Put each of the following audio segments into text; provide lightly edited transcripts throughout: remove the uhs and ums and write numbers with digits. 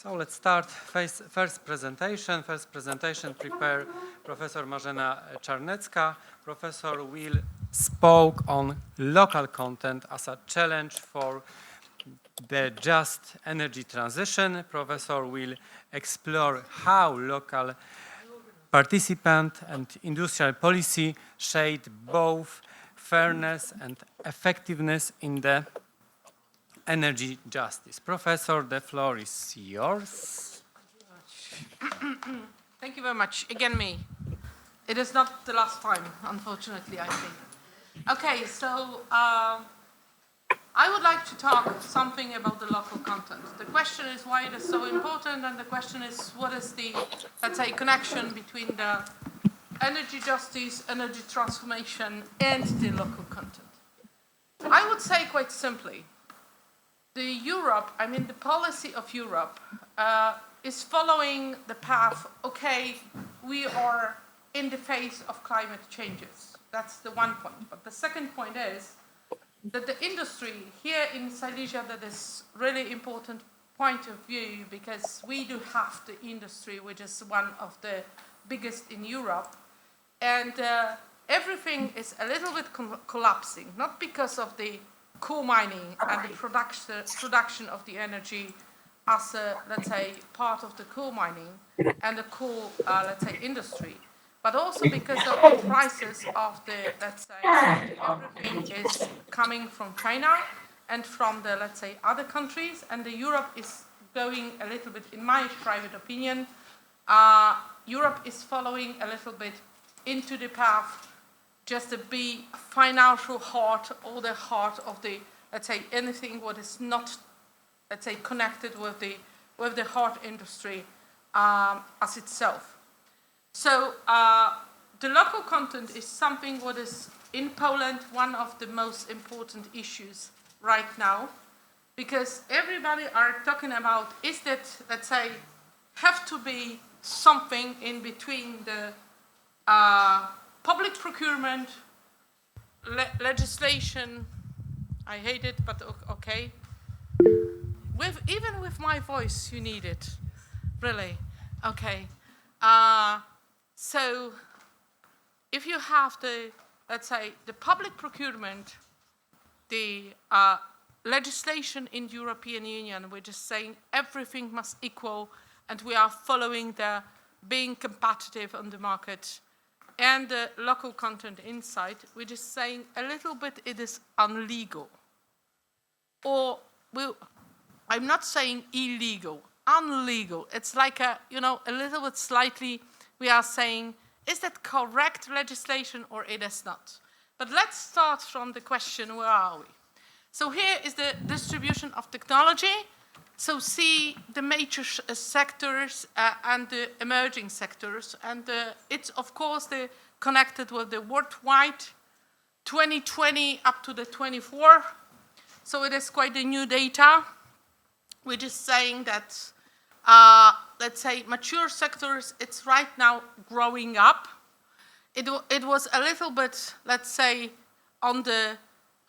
So let's start. First presentation prepared Professor Marzena Czarnecka. Professor will spoke on local content as a challenge for the just energy transition. Professor will explore how local participant and industrial policy shape both fairness and effectiveness in the energy justice. Professor, the floor is yours. Thank you very much. Again, me. It is not the last time, unfortunately, I think. Okay, so I would like to talk something about the local content. The question is why it is so important, and the question is what is the, let's say, connection between the energy justice, energy transformation, and the local content. I would say quite simply, the policy of Europe is following the path, okay, we are in the phase of climate changes. That's the one point. But the second point is that the industry here in Silesia, that is really important point of view, because we do have the industry, which is one of the biggest in Europe. And everything is a little bit collapsing, not because of the coal mining and the production of the energy as a, let's say, part of the coal mining and the coal, let's say, industry, but also because of the prices of the, let's say, everything is coming from China and from the, let's say, other countries, and the Europe is going a little bit, in my private opinion, Europe is following a little bit into the path just to be financial heart or the heart of the, let's say, anything what is not, let's say, connected with the heart industry as itself. So the local content is something what is in Poland one of the most important issues right now, because everybody are talking about is that, let's say, have to be something in between the public procurement, legislation, I hate it, but okay. Even with my voice, you need it, really. Okay. So if you have the, let's say, the public procurement, the legislation in the European Union, which is saying everything must equal, and we are following the being competitive on the market, and the local content inside, which is saying a little bit it is unlegal. Or, I'm not saying illegal, unlegal. It's like a little bit slightly, we are saying, is that correct legislation or it is not? But let's start from the question, where are we? So here is the distribution of technology. So see the major sectors and the emerging sectors, and it's of course connected with the worldwide 2020 up to the 24. So it is quite a new data, which is saying that let's say mature sectors, it's right now growing up. It was a little bit, let's say, on the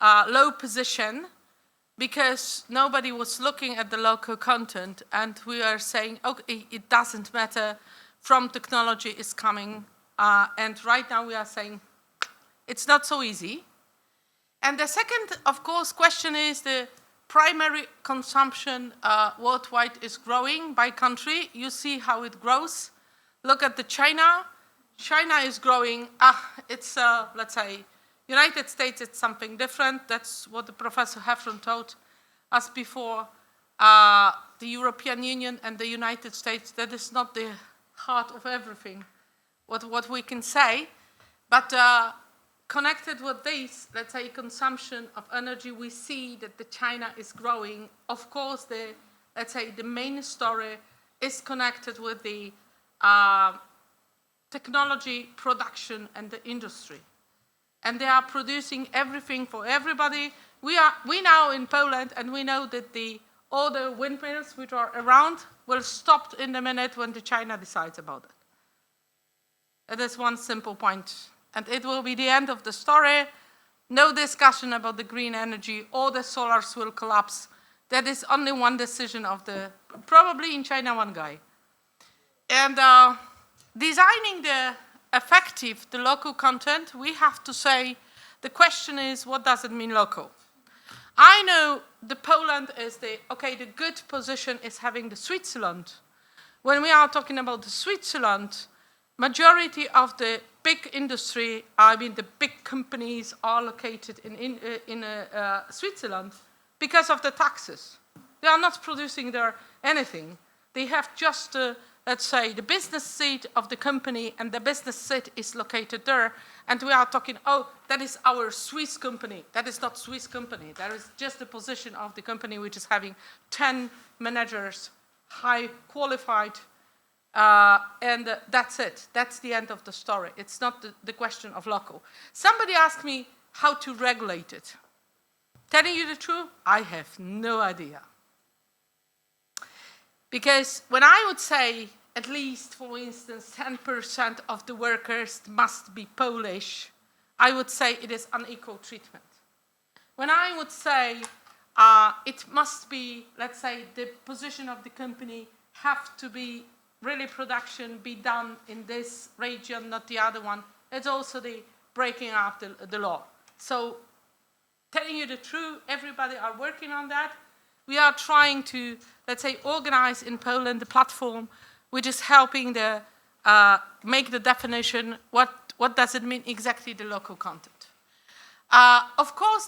low position, because nobody was looking at the local content, and we are saying, okay, it doesn't matter, from technology is coming, and right now we are saying it's not so easy. And the second, of course, question is the primary consumption worldwide is growing by country. You see how it grows. Look at the China. China is growing. It's, let's say, United States, it's something different. That's what the Professor Heffron told us before. The European Union and the United States, that is not the heart of everything, what we can say. But connected with this, let's say, consumption of energy, we see that the China is growing. Of course, let's say, the main story is connected with the technology production and the industry. And they are producing everything for everybody. We now in Poland, and we know that all the windmills which are around will stop in a minute when the China decides about it. That is one simple point. And it will be the end of the story. No discussion about the green energy. All the solars will collapse. That is only one decision of probably in China, one guy. And designing the local content, we have to say, the question is, what does it mean local? I know Poland is the good position is having the Switzerland. When we are talking about the Switzerland, majority of the big industry, I mean the big companies are located in Switzerland because of the taxes. They are not producing there anything. They have just, let's say, the business seat of the company, and the business seat is located there. And we are talking, oh, that is our Swiss company. That is not Swiss company. That is just the position of the company which is having 10 managers, high qualified, and that's it. That's the end of the story. It's not the question of local. Somebody asked me how to regulate it. Telling you the truth, I have no idea. Because when I would say at least, for instance, 10% of the workers must be Polish, I would say it is unequal treatment. When I would say it must be, let's say, the position of the company have to be really production be done in this region, not the other one, it's also the breaking up the law. So telling you the truth, everybody are working on that. We are trying to, let's say, organize in Poland the platform which is helping make the definition, what does it mean exactly the local content. Of course,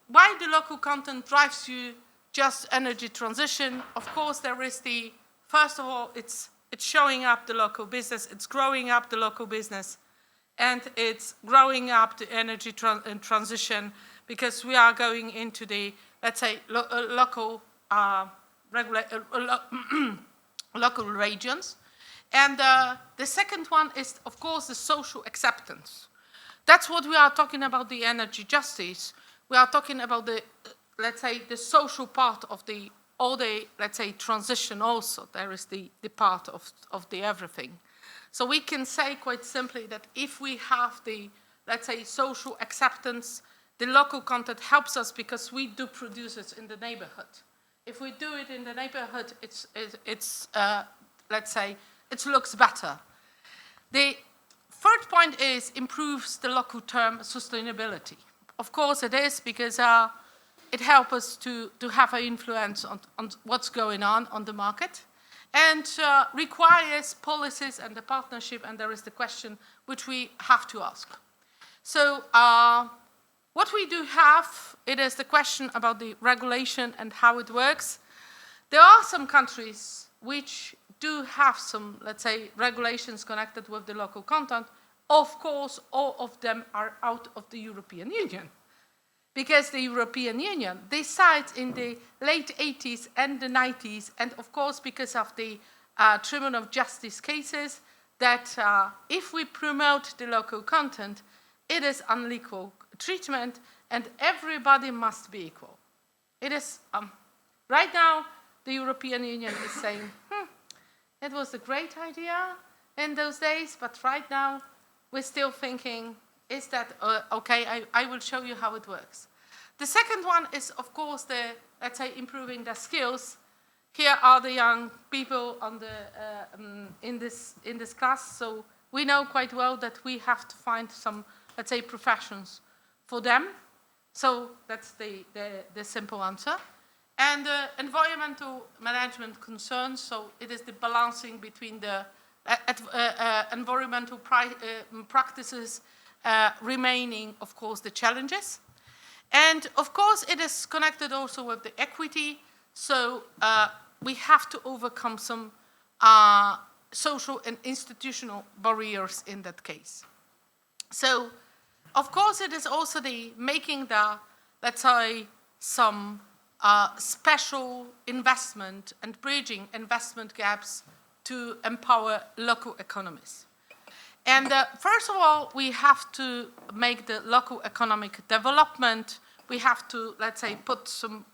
why the local content drives you just energy transition, of course there is first of all, it's showing up the local business, it's growing up the local business, and it's growing up the energy transition, because we are going into the, let's say, local local regions. And the second one is, of course, the social acceptance. That's what we are talking about, the energy justice. We are talking about the, let's say, the social part of all the, let's say, transition also. There is the part of the everything. So we can say quite simply that if we have the, let's say, social acceptance, the local content helps us because we do produce it in the neighborhood. If we do it in the neighborhood, it's let's say, it looks better. The third point is improves the local term sustainability. Of course it is, because it helps us to have an influence on what's going on the market, and requires policies and the partnership, and there is the question which we have to ask. So what we do have, it is the question about the regulation and how it works. There are some countries which do have some, let's say, regulations connected with the local content. Of course, all of them are out of the European Union, because the European Union decided in the late 80s and the 90s, and of course because of the Tribunal of Justice cases, that if we promote the local content, it is unequal treatment, and everybody must be equal. It is, right now, the European Union is saying, it was a great idea in those days, but right now, we're still thinking, is that okay? I will show you how it works. The second one is, of course, let's say, improving their skills. Here are the young people in this class, so we know quite well that we have to find some, let's say, professions for them. So that's the simple answer. And environmental management concerns, so it is the balancing between the environmental practices remaining, of course, the challenges. And, of course, it is connected also with the equity, so we have to overcome some social and institutional barriers in that case. So, of course, it is also making let's say, some special investment and bridging investment gaps to empower local economies. And first of all, we have to make the local economic development. We have to, let's say, put some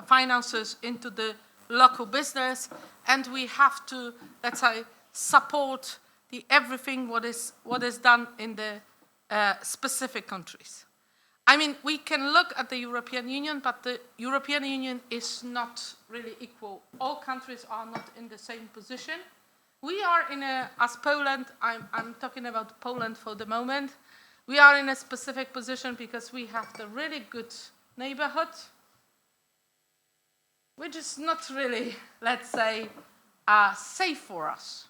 finances into the local business, and we have to, let's say, support everything what is done in the specific countries. I mean, we can look at the European Union, but the European Union is not really equal. All countries are not in the same position. We are as Poland, I'm talking about Poland for the moment, we are in a specific position because we have the really good neighborhood, which is not really, let's say, safe for us.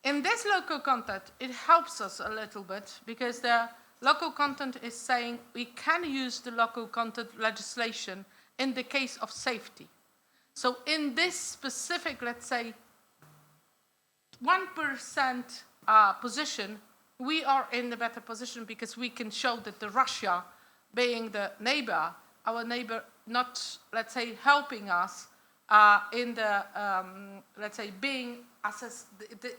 In this local content, it helps us a little bit because the local content is saying we can use the local content legislation in the case of safety. So in this specific, let's say, 1% position, we are in the better position because we can show that the Russia, being the neighbor, our neighbor, not, let's say, helping us in the, let's say, being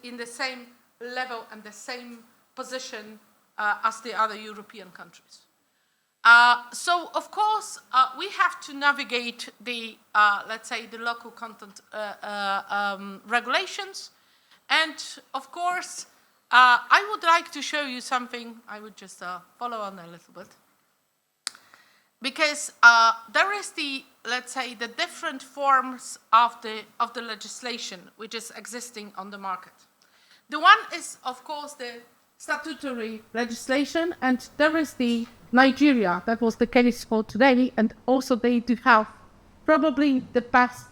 in the same level and the same position as the other European countries. So, of course, we have to navigate the, let's say, the local content regulations. And, of course, I would like to show you something. I would just follow on a little bit. Because there is the, let's say, the different forms of the legislation which is existing on the market. The one is, of course, the statutory legislation, and there is the Nigeria. That was the case for today, and also they do have probably the best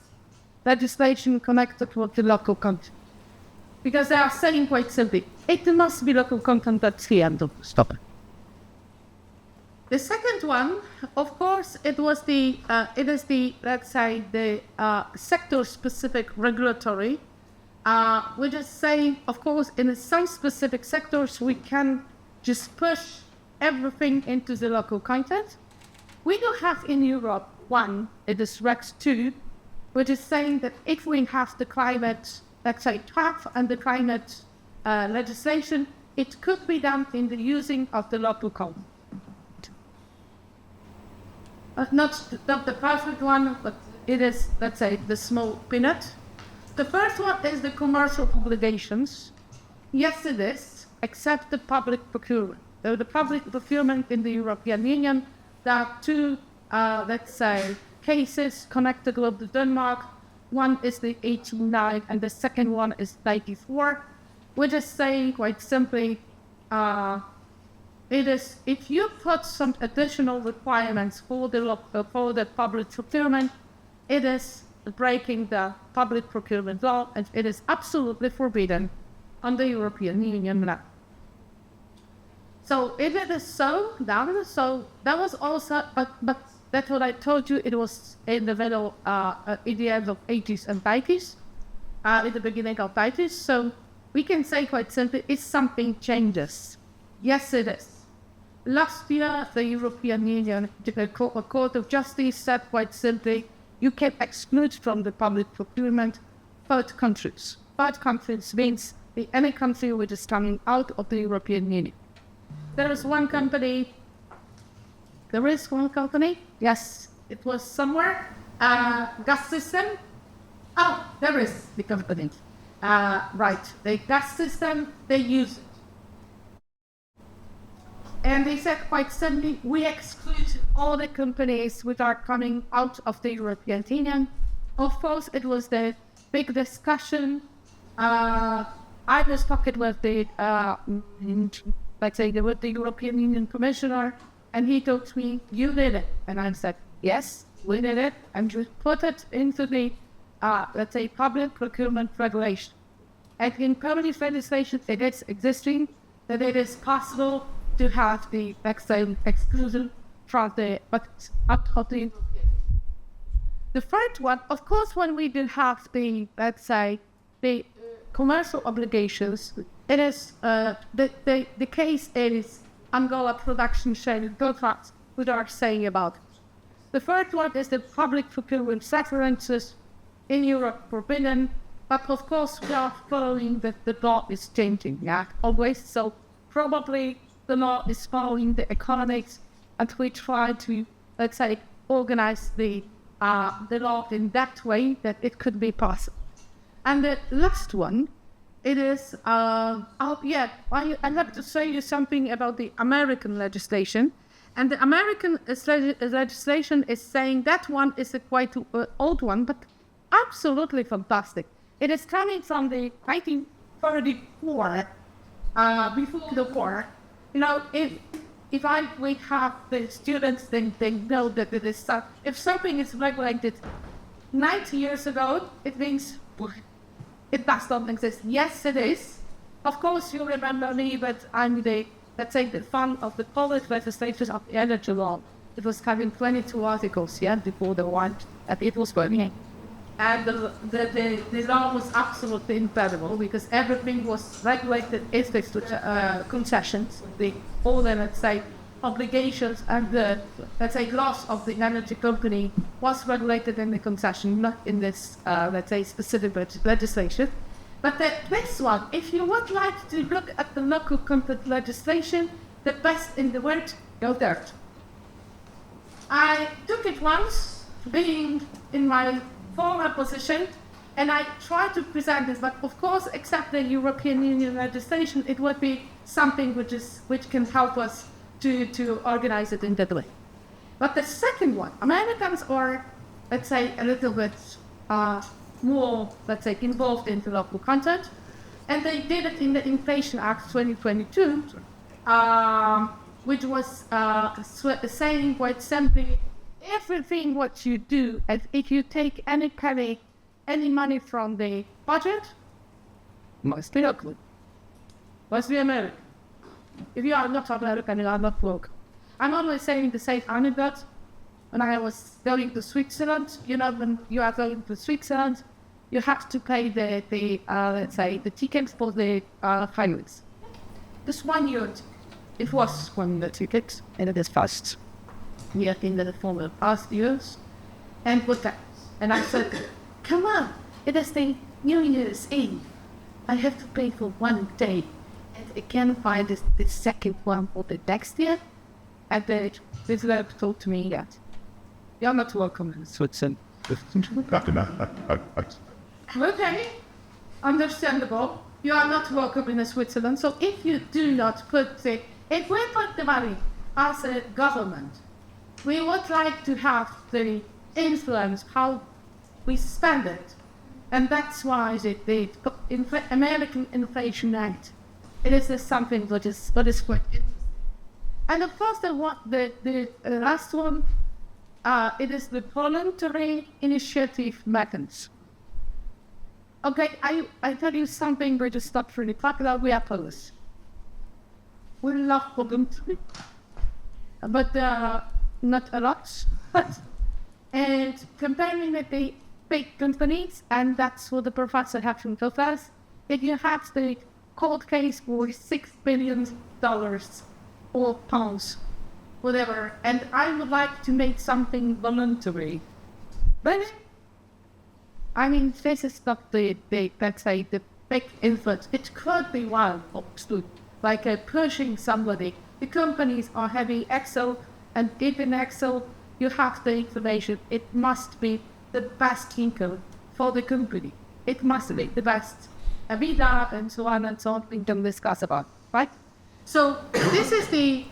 legislation connected with the local content. Because they are saying quite simply, it must be local content, that's the end of the stop. The second one, of course, it is the, let's say, the sector-specific regulatory, which is saying, of course, in some specific sectors, we can just push everything into the local content. We do have in Europe one, it is Rex 2, which is saying that if we have the climate, let's say, draft and the climate legislation, it could be done in the using of the local content. Not the perfect one, but it is, let's say, the small peanut. The first one is the commercial obligations. Yes, it is, except the public procurement. So the public procurement in the European Union, there are two, let's say, cases connected with Denmark. One is the 89 and the second one is 94, which is saying quite simply, it is, if you put some additional requirements for the public procurement, it is breaking the public procurement law, and it is absolutely forbidden on the European Union law. So if it is so, that was also, but that's what I told you, it was in the middle, in the end of 80s and 90s, in the beginning of 90s, so we can say quite simply, if something changes, yes it is. Last year, the European Union, the Court of Justice said quite simply, you can exclude from the public procurement third countries. Third countries means any country which is coming out of the European Union. There is one company, yes, it was somewhere, gas system. Oh, there is the company. Right, the gas system, they use it. And they said quite simply, we exclude all the companies which are coming out of the European Union. Of course, it was the big discussion. I was talking with the, let's say, with the European Union Commissioner, and he told me, you did it. And I said, yes, we did it, and we put it into the, let's say, public procurement regulation. And in public legislation, it is existing, that it is possible to have the exclusion from the out of the European Union. The third one, of course, when we do have the, let's say, the commercial obligations, it is the case is Angola production sharing contracts, which are saying about it. The third one is the public procurement preferences in Europe forbidden, but of course we are following that the law is changing, yeah, always. So probably the law is following the economics, and we try to, let's say, organize the law in that way that it could be possible. And the last one, it is, I'd like to say you something about the American legislation. And the American legislation is saying that one is a quite old one, but absolutely fantastic. It is coming from the 1934, before the war. You know, if we have the students, then they know that it is if something is regulated 90 years ago, it means it does not exist. Yes, it is. Of course, you remember me, but I'm the, let's say, the fund of the Polish legislation of the energy law. It was having 22 articles, before the war, and it was working. And the law was absolutely incredible because everything was regulated as to concessions, all the, let's say, obligations and the, let's say, loss of the energy company was regulated in the concession, not in this, let's say, specific legislation. But this one, if you would like to look at the local content legislation, the best in the world, go there. I took it once, being in my former position, and I tried to present this, but of course, except the European Union legislation, it would be something which can help us to organize it in that way. But the second one, Americans are, let's say, a little bit more, let's say, involved in the local content, and they did it in the Inflation Act 2022, which was saying quite simply, everything what you do, and if you take any money from the budget, must be local, must be American. If you are not American, you are not local. I'm always saying the same anecdote. When I was going to Switzerland, you know, when you are going to Switzerland, you have to pay the let's say, the tickets for the highways. This 1 year, it was 1 year ticket, and it is fast. We are in the former past years, and with that, and I said, come on, it is the New Year's Eve. I have to pay for 1 day, and I can find the second one for the next year. And this rep told to me that you're not welcome in Switzerland. Okay, understandable. You are not welcome in Switzerland. So if you do not if we put the money as a government, we would like to have the influence how we spend it. And that's why the American Inflation Act, it is something that is quite interesting. And of course, the last one, it is the voluntary initiative mechanism. Okay, I tell you something which is not really popular. We are Polish. We love voluntary, but not a lot. And comparing with the big companies, and that's what the professor had from us, if you have the court case for $6 billion or pounds, whatever, and I would like to make something voluntary. But I mean, this is not the let's say, the big influence. It could be one, like pushing somebody. The companies are having Excel, and if in Excel you have the information, it must be the best income for the company. It must be the best EBITDA and so on, we can discuss about, right? So this is the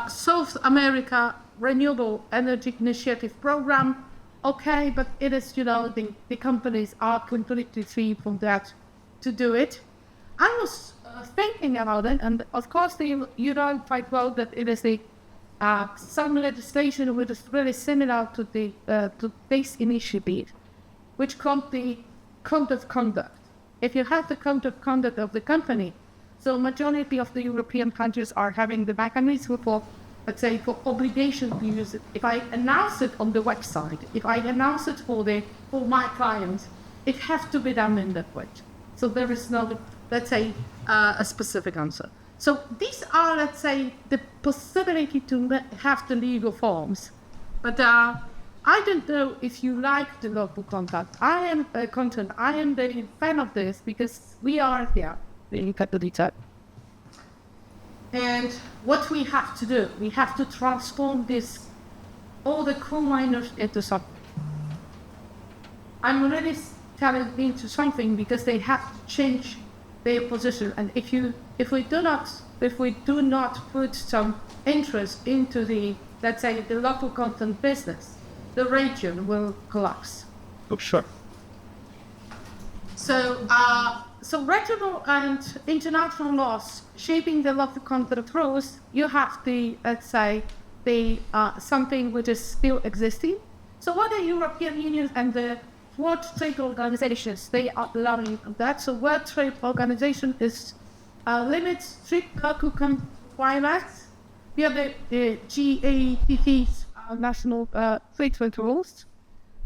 South America Renewable Energy Initiative Program. Okay, but it is, you know, the companies are completely free from that to do it. I was thinking about it, and of course you know quite well that it is the some legislation which is really similar to the to this initiative, which called the code of conduct. If you have the code of conduct of the company, so majority of the European countries are having the mechanism for, let's say, for obligation to use it. If I announce it on the website, if I announce it for my clients, it has to be done in that way. So there is no, let's say, a specific answer. So these are, let's say, the possibility to have the legal forms. But I don't know if you like the local content. I am the fan of this because we are here in Katowice. And what we have to do, we have to transform all the coal miners into something. I'm really telling into something because they have to change their position. And if we do not put some interest into the let's say, the local content business, the region will collapse. Oh, sure. So regional and international laws shaping the local content rules, you have the, let's say, the something which is still existing. So what the European Union and the World Trade Organizations, they are allowing that. So World Trade Organization is limits strict local requirements. We have the GATT's national treatment rules.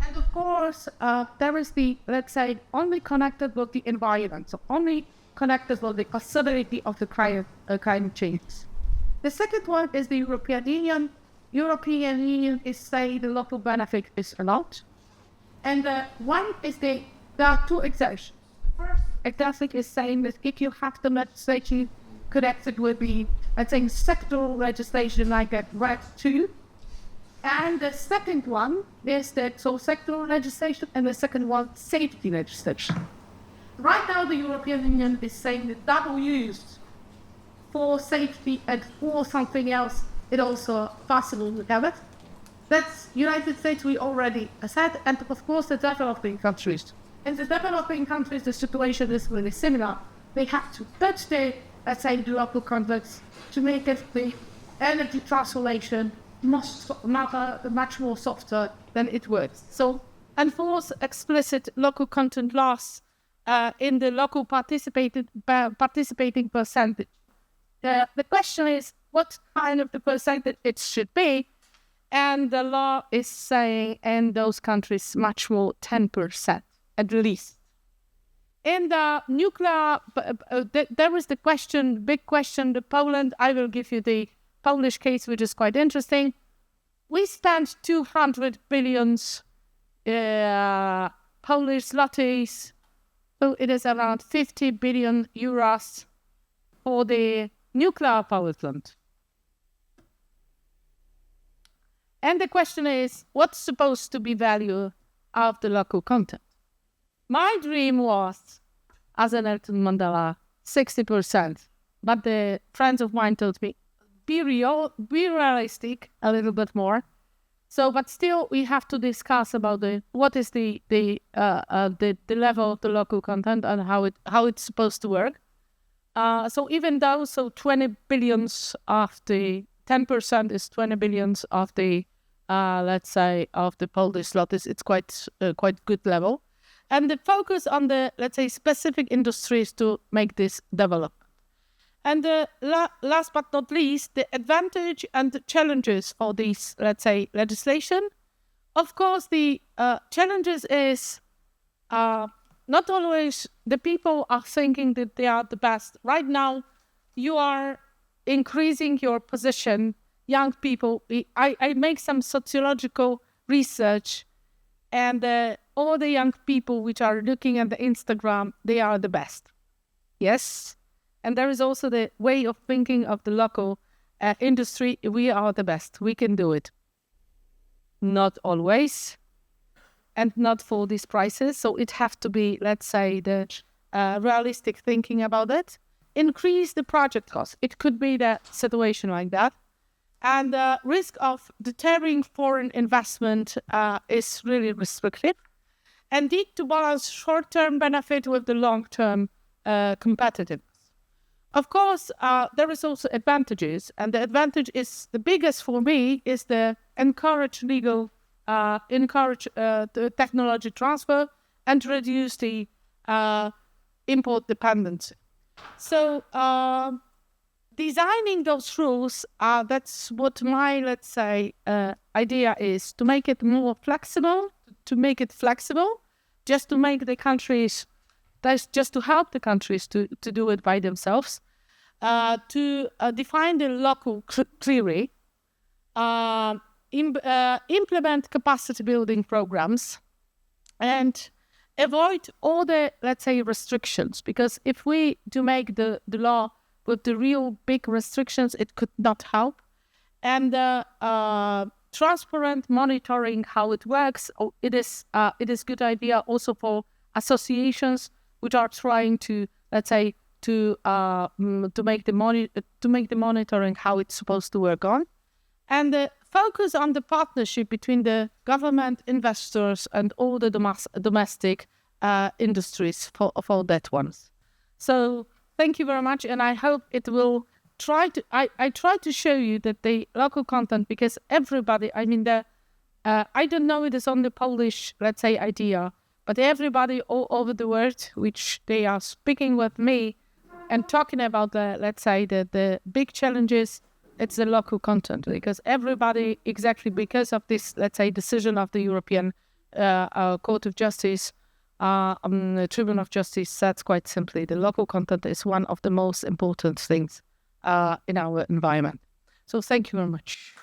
And of course, there is the, let's say, only connected with the environment, so only connected with the possibility of the climate change. The second one is the European Union. European Union is saying the local benefit is allowed. And one is there are two exemptions. First, exemption is saying that if you have the legislation connected with the, I think, sectoral legislation like a RED 2, and the second one is that sectoral legislation, and the second one, safety legislation. Right now, the European Union is saying that double use for safety and for something else, it also possible to have it. That's United States, we already said, and of course the developing countries. In the developing countries, the situation is really similar. They have to touch the, let's say, the local context to make it the energy transformation much more softer than it works. So enforce explicit local content laws in the local participating percentage. The question is what kind of the percentage it should be, and the law is saying in those countries much more 10% at least. In the nuclear, there is the question, big question, the Poland. I will give you the Polish case, which is quite interesting. We spent 200 billion Polish zlotys, so it is around 50 billion euros for the nuclear power plant. And the question is, what's supposed to be value of the local content? My dream was, as an Nelson Mandela, 60%. But the friends of mine told me, be realistic a little bit more. So, but still, we have to discuss about what is the level of the local content and how it's supposed to work. So even though 20 billions of the 10% is 20 billions of the let's say of the Polish zlotys, it's quite good level, and the focus on the, let's say, specific industries to make this develop. And last but not least, the advantage and the challenges for this, let's say, legislation. Of course, the challenges is not always the people are thinking that they are the best. Right now, you are increasing your position, young people. I make some sociological research, and all the young people which are looking at the Instagram, they are the best. Yes. And there is also the way of thinking of the local industry. We are the best. We can do it. Not always, and not for these prices. So it have to be, let's say, the realistic thinking about it. Increase the project cost. It could be the situation like that. And the risk of deterring foreign investment is really restricted. And need to balance short-term benefit with the long-term competitiveness. Of course, there is also advantages, and the advantage is the biggest for me is the encourage the technology transfer and reduce the import dependency. So designing those rules, that's what my, let's say, idea is, to make it more flexible, just to make the countries, that's just to help the countries to do it by themselves, to define the local clearly, implement capacity building programs, and avoid all the, let's say, restrictions. Because if we do make the law with the real big restrictions, it could not help. And transparent monitoring how it works. It is good idea also for associations which are trying to, let's say, to make the monitoring how it's supposed to work on. And focus on the partnership between the government, investors, and all the domestic industries for that ones. So thank you very much, and I hope it will I try to show you that the local content, because everybody, I mean, I don't know it is only Polish, let's say, idea, but everybody all over the world, which they are speaking with me and talking about let's say, the big challenges, it's the local content, because everybody, exactly because of this, let's say, decision of the European Court of Justice, the Tribunal of Justice, said quite simply, the local content is one of the most important things in our environment. So thank you very much.